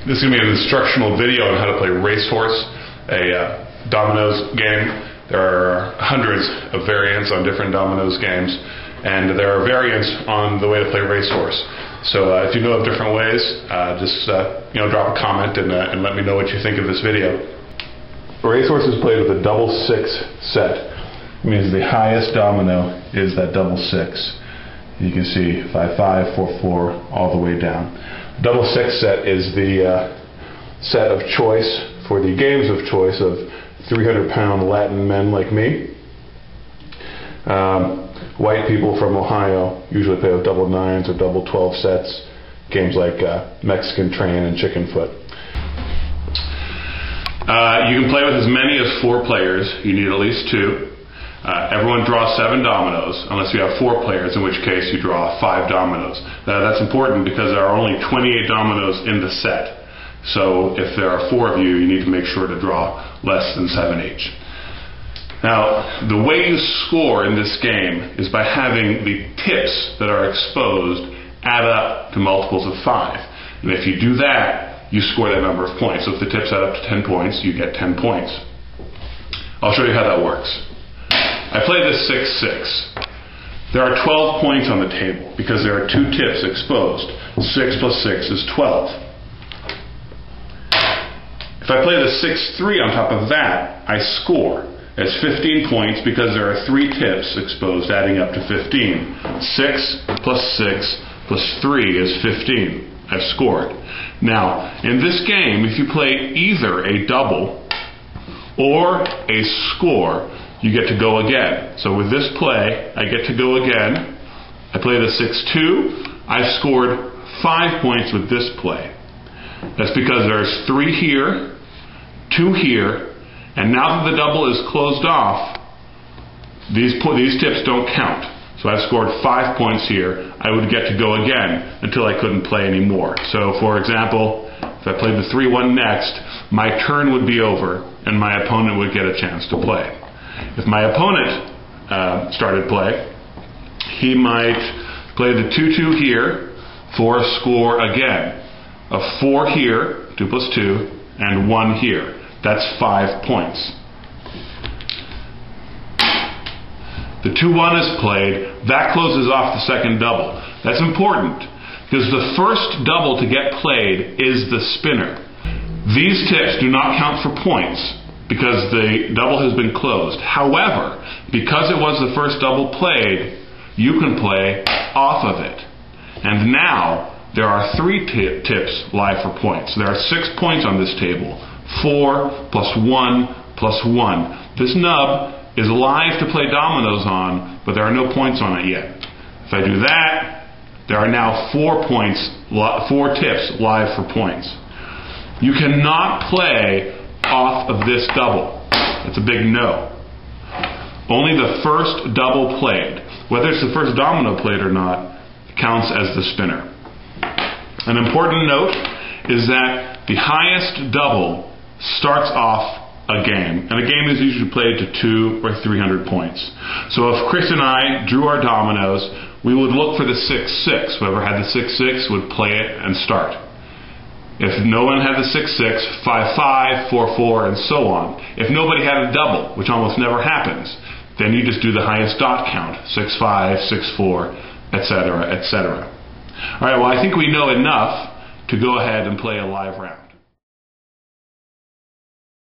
This is going to be an instructional video on how to play Racehorse, a dominoes game. There are hundreds of variants on different dominoes games, and there are variants on the way to play Racehorse. So if you know of different ways, just drop a comment and let me know what you think of this video. Racehorse is played with a double six set. It means the highest domino is that double six. You can see 5-5, 4-4, all the way down. Double six set is the set of choice for the games of choice of 300-pound Latin men like me. White people from Ohio usually play with double nines or double 12 sets. Games like Mexican Train and Chicken Foot. You can play with as many as 4 players. You need at least 2. Everyone draws 7 dominoes, unless you have 4 players, in which case you draw 5 dominoes. That's important because there are only 28 dominoes in the set. So if there are 4 of you, you need to make sure to draw less than 7 each. Now, the way you score in this game is by having the tips that are exposed add up to multiples of 5. And if you do that, you score that number of points. So if the tips add up to 10 points, you get 10 points. I'll show you how that works. I play this 6-6. There are 12 points on the table because there are 2 tips exposed. 6 plus 6 is 12. If I play the 6-3 on top of that, I score. It's 15 points because there are 3 tips exposed, adding up to 15. 6 plus 6 plus 3 is 15. I've scored. Now, in this game, if you play either a double or a score, you get to go again. So with this play, I get to go again. I play the 6-2. I've scored 5 points with this play. That's because there's 3 here, 2 here, and now that the double is closed off, these tips don't count. So I've scored 5 points here. I would get to go again until I couldn't play anymore. So for example, if I played the 3-1 next, my turn would be over and my opponent would get a chance to play. If my opponent started play, he might play the 2-2 here for a score again. A 4 here, 2 plus 2, and 1 here. That's 5 points. The 2-1 is played. That closes off the second double. That's important because the first double to get played is the spinner. These tips do not count for points because the double has been closed. However, because it was the first double played, you can play off of it. And now there are 3 tips live for points. There are 6 points on this table. 4 plus 1 plus 1. This nub is live to play dominoes on, but there are no points on it yet. If I do that, there are now 4 tips live for points. You cannot play off of this double. That's a big no. Only the first double played, whether it's the first domino played or not, counts as the spinner. An important note is that the highest double starts off a game, and a game is usually played to 200 or 300 points. So if Chris and I drew our dominoes, we would look for the 6-6. Whoever had the 6-6 would play it and start. If no one had the 6-6, 5-5, 4-4, and so on. If nobody had a double, which almost never happens, then you just do the highest dot count, 6-5, 6-4, etc., etc. All right, well, I think we know enough to go ahead and play a live round.